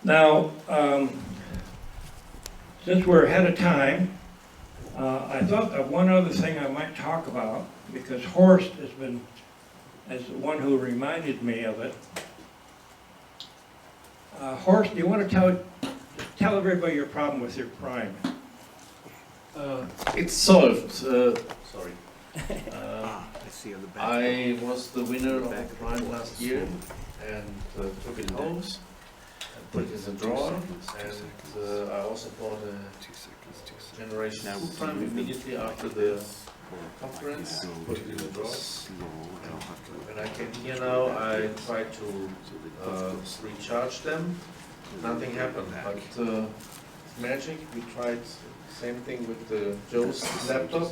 Now, since we're ahead of time, I thought of one other thing I might talk about, because Horst has been, as the one who reminded me of it. Horst, do you want to tell everybody your problem with your prime? It's solved. Sorry. I see on the back. I was the winner of the prime last year and took it home and put it in the drawer. And I also bought a Generation 2 prime immediately after the conference. Put it in the drawer. When I came here now, I tried to recharge them. Nothing happened, but magic. We tried same thing with the Joe's laptop,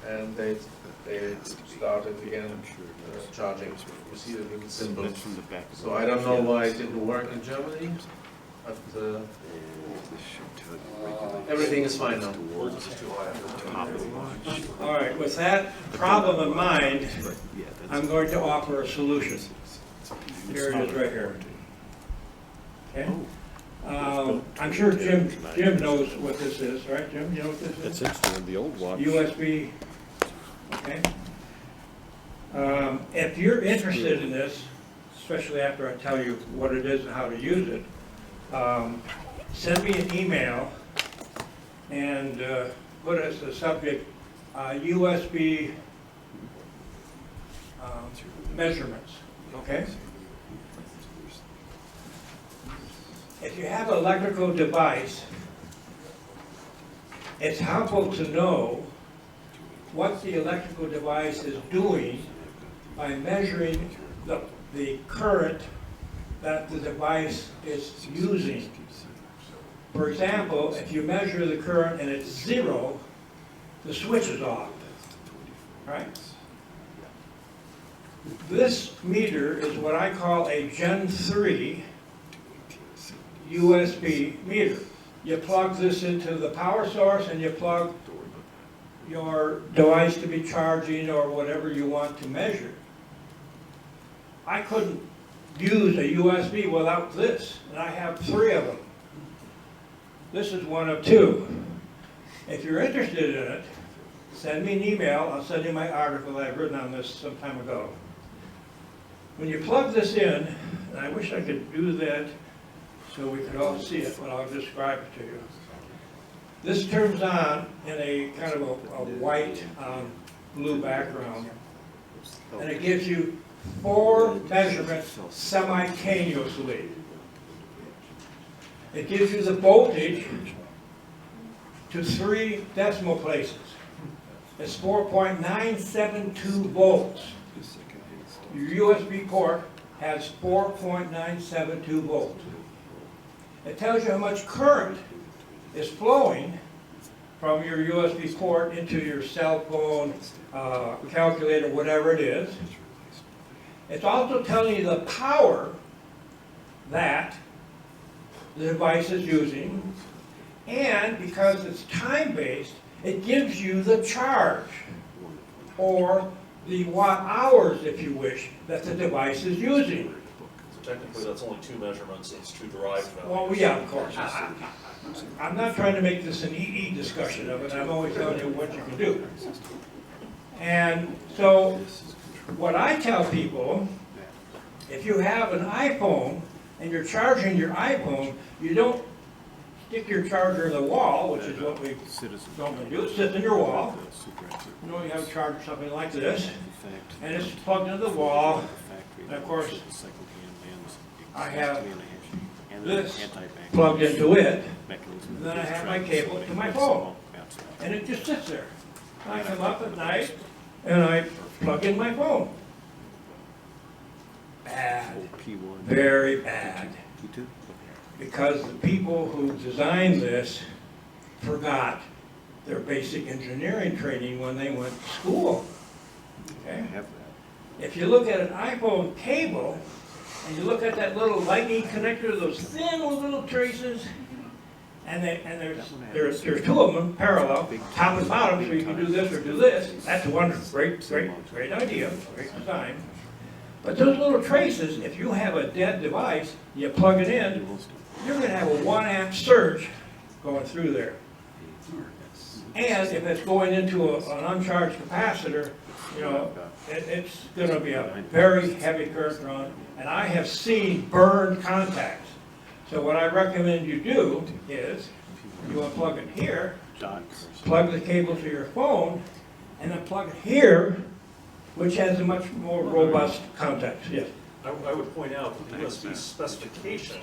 and they started again charging. You see the little symbol. So I don't know why it didn't work in Germany, but everything is fine now. All right, with that problem in mind, I'm going to offer a solution. Here it is right here. Okay? I'm sure Jim knows what this is, right, Jim? You know what this is? It's interesting, the old watch. USB, okay? If you're interested in this, especially after I tell you what it is and how to use it, send me an email and put as the subject USB measurements, okay? If you have an electrical device, it's helpful to know what the electrical device is doing by measuring the current that the device is using. For example, if you measure the current and it's 0, the switch is off, right? This meter is what I call a Gen 3 USB meter. You plug this into the power source and you plug your device to be charging or whatever you want to measure. I couldn't use a USB without this, and I have 3 of them. This is one of 2. If you're interested in it, send me an email. I'll send you my article that I've written on this some time ago. When you plug this in, and I wish I could do that so we could all see it, but I'll describe it to you. This turns on in a kind of a white blue background, and it gives you 4 measurements simultaneously. It gives you the voltage to 3 decimal places. It's 4.972 volts. Your USB port has 4.972 volts. It tells you how much current is flowing from your USB port into your cell phone, calculator, whatever it is. It's also telling you the power that the device is using, and because it's time-based, it gives you the charge, or the watt hours, if you wish, that the device is using. So technically, that's only 2 measurements, it's 2 derived values. Well, yeah, of course. I'm not trying to make this an EE discussion of it. I'm always telling you what you can do. And so, what I tell people, if you have an iPhone and you're charging your iPhone, you don't stick your charger in the wall, which is what we normally do. It sits in your wall. You know, you have a charger, something like this, and it's plugged into the wall. And of course, I have this plugged into it, and then I have my cable to my phone, and it just sits there. I come up at night, and I plug in my phone. Bad, very bad, because the people who designed this forgot their basic engineering training when they went to school. Okay? If you look at an iPhone cable, and you look at that little lightning connector, those thin little traces, and there's 2 of them parallel, top and bottom, so you can do this or do this. That's a wonderful, great idea, great design. But those little traces, if you have a dead device, you plug it in, you're going to have a 1 amp surge going through there. And if it's going into an uncharged capacitor, you know, it's going to be a very heavy current run. And I have seen burned contacts. So what I recommend you do is you unplug it here, plug the cable to your phone, and then plug it here, which has a much more robust contact. Yes. I would point out that the USB specification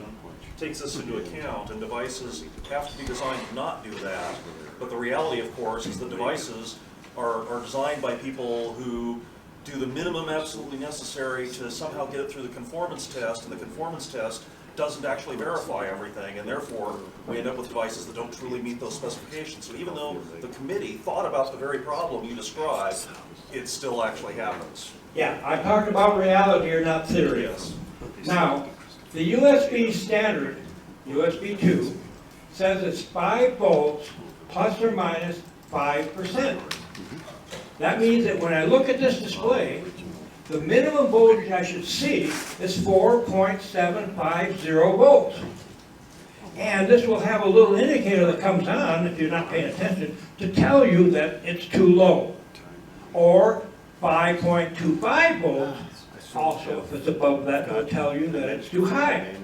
takes this into account, and devices have to be designed to not do that. But the reality, of course, is the devices are designed by people who do the minimum absolutely necessary to somehow get it through the conformance test, and the conformance test doesn't actually verify everything, and therefore we end up with devices that don't truly meet those specifications. So even though the committee thought about the very problem you described, it still actually happens. Yeah, I talked about reality or not theory. Yes. Now, the USB standard, USB 2, says it's 5 volts plus or minus 5%. That means that when I look at this display, the minimum voltage I should see is 4.750 volts. And this will have a little indicator that comes on, if you're not paying attention, to tell you that it's too low. Or 5.25 volts, also if it's above that, will tell you that it's too high.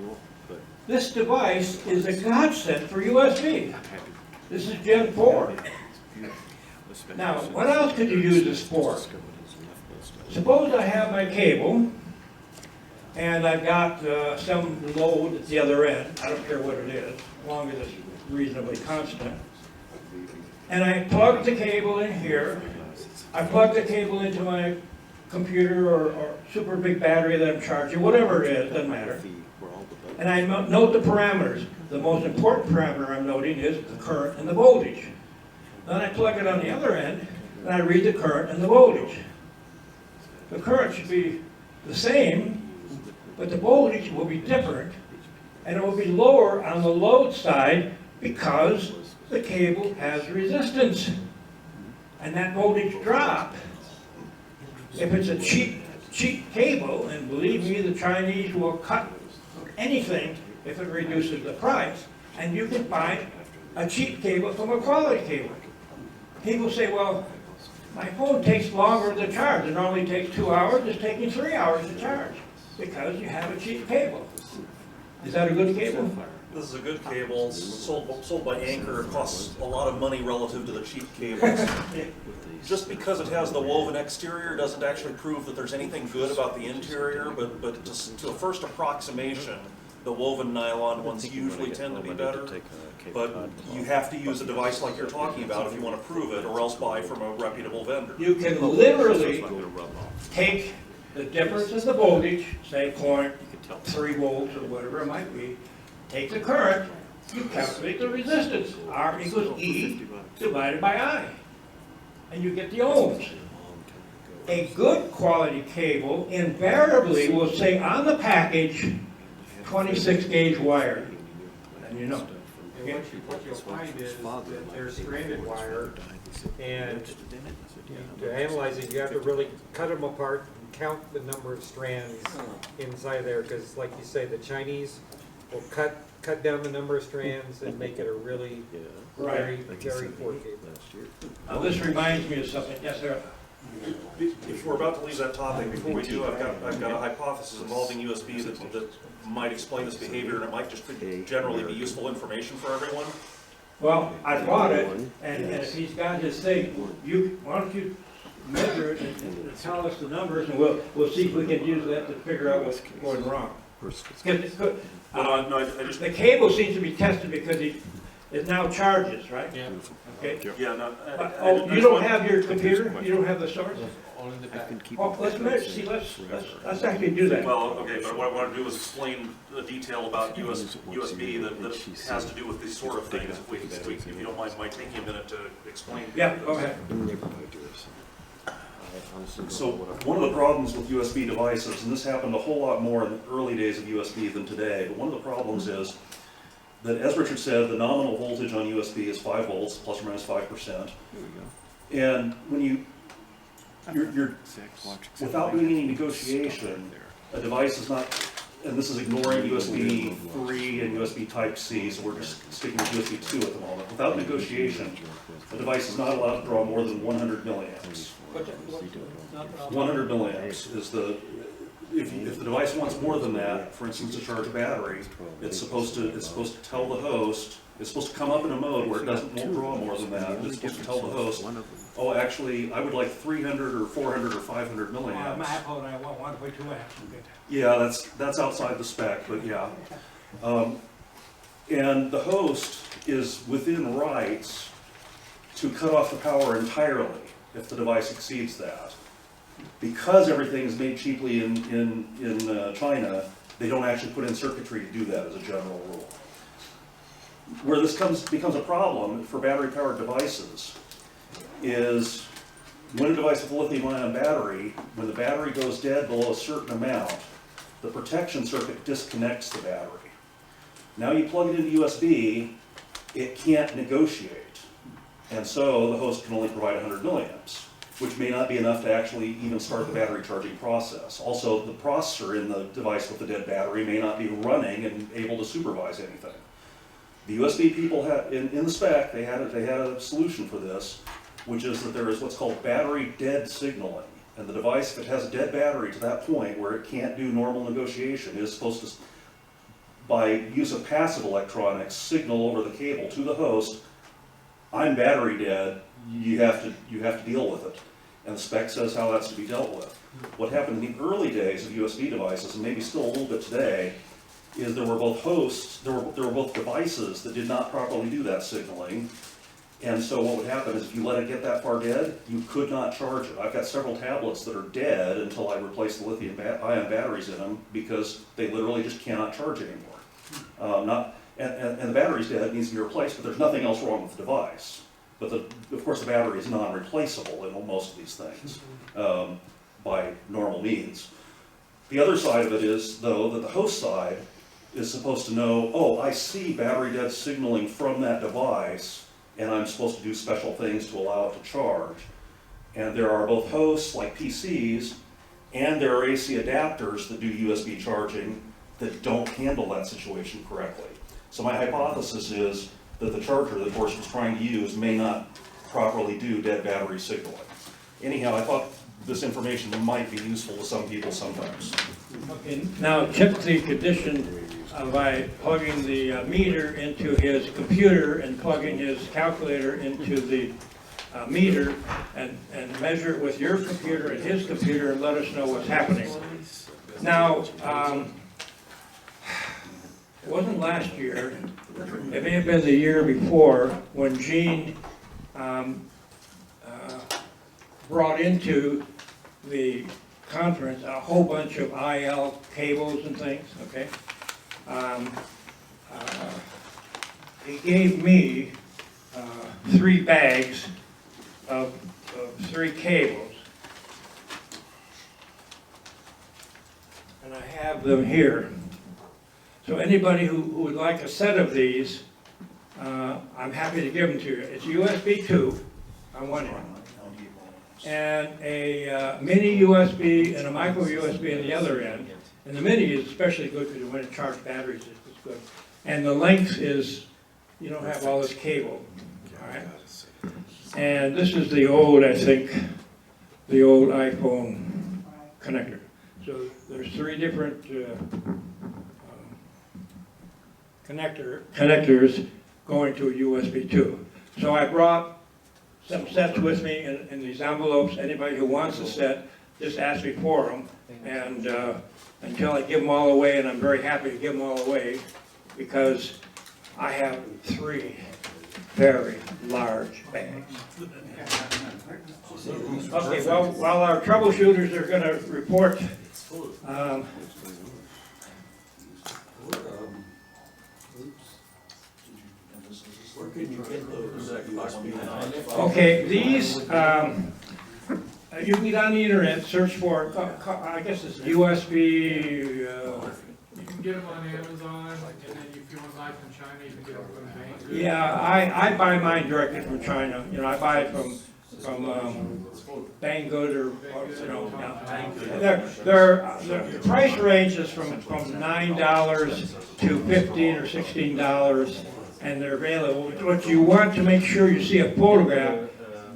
This device is a godsend for USB. This is Gen 4. Now, what else could you use this for? Suppose I have my cable, and I've got some load at the other end. I don't care what it is, as long as it's reasonably constant. And I plug the cable in here. I plug the cable into my computer or super big battery that I'm charging, whatever it is, doesn't matter. And I note the parameters. The most important parameter I'm noting is the current and the voltage. Then I plug it on the other end, and I read the current and the voltage. The current should be the same, but the voltage will be different, and it will be lower on the load side because the cable has resistance. And that voltage drop, if it's a cheap cable, and believe me, the Chinese will cut anything if it reduces the price, and you can find a cheap cable from a quality cable. People say, well, my phone takes longer to charge. It normally takes 2 hours. It's taking 3 hours to charge because you have a cheap cable. Is that a good cable? This is a good cable, sold by Anchor. It costs a lot of money relative to the cheap cables. Just because it has the woven exterior doesn't actually prove that there's anything good about the interior, but to a first approximation, the woven nylon ones usually tend to be better. But you have to use a device like you're talking about if you want to prove it, or else buy from a reputable vendor. You can literally take the difference in the voltage, say 0.3 volts or whatever it might be, take the current, you calculate the resistance. R equals E divided by I. And you get the ohms. A good quality cable invariably will say on the package 26 gauge wire. And you know. And what you'll find is that there's stranded wire, and to analyze it, you have to really cut them apart and count the number of strands inside there, because like you say, the Chinese will cut down the number of strands and make it a really very poor cable. This reminds me of something. Yes, sir. If we're about to leave that topic, before we do, I've got a hypothesis involving USB that might explain this behavior, and it might just generally be useful information for everyone. Well, I bought it, and if he's got his thing, why don't you measure it and tell us the numbers, and we'll see if we can use that to figure out what's going wrong. The cable seems to be tested because it now charges, right? Yeah. Okay. Yeah, no. You don't have your computer? You don't have the source? Well, let's measure. See, let's actually do that. Well, okay, but what I want to do is explain the detail about USB that has to do with these sort of things. If you don't mind taking a minute to explain. Yeah, go ahead. So one of the problems with USB devices, and this happened a whole lot more in the early days of USB than today, but one of the problems is that, as Richard said, the nominal voltage on USB is 5 volts, plus or minus 5%. And when you're without doing any negotiation, a device is not and this is ignoring USB 3 and USB Type-C, so we're just sticking with USB 2 at the moment. Without negotiation, the device is not allowed to draw more than 100 milliamps. 100 milliamps is the, if the device wants more than that, for instance, to charge a battery, it's supposed to tell the host, it's supposed to come up in a mode where it won't draw more than that. It's supposed to tell the host, oh, actually, I would like 300 or 400 or 500 milliamps. My iPhone, I want 1.2 amps. Yeah, that's outside the spec, but yeah. And the host is within rights to cut off the power entirely if the device exceeds that. Because everything is made cheaply in China, they don't actually put in circuitry to do that as a general rule. Where this becomes a problem for battery-powered devices is when a device with a lithium-ion battery, when the battery goes dead below a certain amount, the protection circuit disconnects the battery. Now you plug it into USB, it can't negotiate. And so the host can only provide 100 milliamps, which may not be enough to actually even start the battery charging process. Also, the processor in the device with the dead battery may not be running and able to supervise anything. The USB people had, in the spec, they had a solution for this, which is that there is what's called battery dead signaling. And the device, if it has a dead battery to that point where it can't do normal negotiation, is supposed to, by use of passive electronics, signal over the cable to the host, I'm battery dead, you have to deal with it. And the spec says how that's to be dealt with. What happened in the early days of USB devices, and maybe still a little bit today, is there were both hosts, there were both devices that did not properly do that signaling. And so what would happen is if you let it get that far dead, you could not charge it. I've got several tablets that are dead until I replace the lithium-ion batteries in them because they literally just cannot charge anymore. And the battery's dead, it needs to be replaced, but there's nothing else wrong with the device. But of course the battery is non-replaceable in most of these things by normal means. The other side of it is, though, that the host side is supposed to know, oh, I see battery dead signaling from that device, and I'm supposed to do special things to allow it to charge. And there are both hosts, like PCs, and there are AC adapters that do USB charging that don't handle that situation correctly. So my hypothesis is that the charger that Boris was trying to use may not properly do dead battery signaling. Anyhow, I thought this information might be useful to some people sometimes. Okay, now check the condition by plugging the meter into his computer and plugging his calculator into the meter and measure it with your computer and his computer and let us know what's happening. Now, it wasn't last year, it may have been the year before, when Gene brought into the conference a whole bunch of IL cables and things, okay? He gave me 3 bags of 3 cables. And I have them here. So anybody who would like a set of these, I'm happy to give them to you. It's USB 2 on one end, and a mini USB and a micro USB on the other end. And the mini is especially good because when it charges batteries, it's good. And the length is, you don't have all this cable, all right? And this is the old, I think, the old iPhone connector. So there's 3 different connectors going to a USB 2. So I brought some sets with me in these envelopes. Anybody who wants a set, just ask me for them. And until I give them all away, and I'm very happy to give them all away, because I have 3 very large bags. Okay, well, while our troubleshooters are going to report, okay, these, you can get on the internet, search for, I guess it's USB. You can get them on Amazon, and then if you want to buy from China, you can get them from the bank. Yeah, I buy mine directly from China. You know, I buy it from Banggood or, you know, the price range is from $9 to $15 or $16, and they're available. But you want to make sure you see a photograph,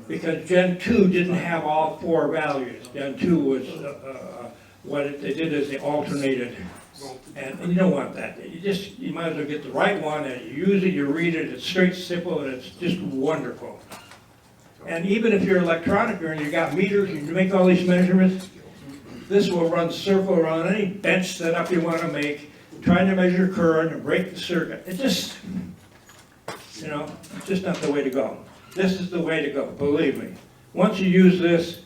because Gen 2 didn't have all 4 values. Gen 2 was, they did is they alternated, and you don't want that. You might as well get the right one, and you use it, you read it, it's straight, simple, and it's just wonderful. And even if you're electronic and you got meters, you make all these measurements, this will run circle around any bench setup you want to make, trying to measure current and break the circuit. It just, you know, it's just not the way to go. This is the way to go, believe me. Once you use this,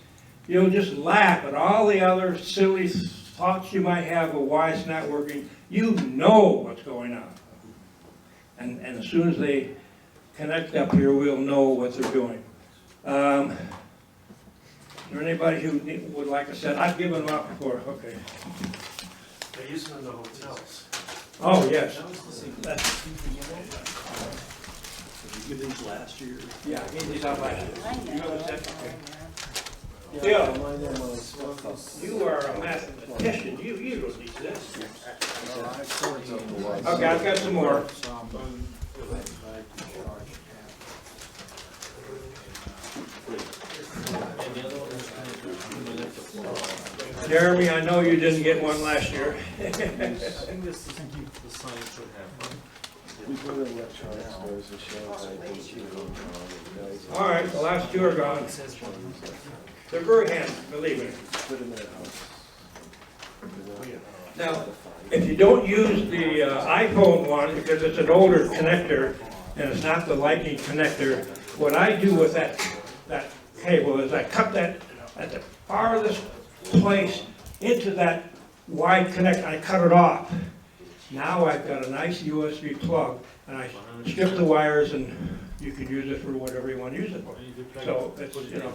you'll just laugh at all the other silly thoughts you might have of why it's not working. You know what's going on. And as soon as they connect up here, we'll know what they're doing. Is there anybody who would like a set? I've given them up before, okay. They use them in the hotels. Oh, yes. Did you give these last year? Yeah, I gave these out last year. You have a set? Okay. Yeah. Phil, you are a mathematician. You don't need this. Okay, I've got some more. Jeremy, I know you didn't get one last year. All right, the last 2 are gone. They're very handy, believe me. Now, if you don't use the iPhone one, because it's an older connector, and it's not the Lightning connector, what I do with that cable is I cut that at the farthest place into that wide connector, I cut it off. Now I've got a nice USB plug, and I strip the wires, and you can use it for whatever you want to use it for. So it's, you know.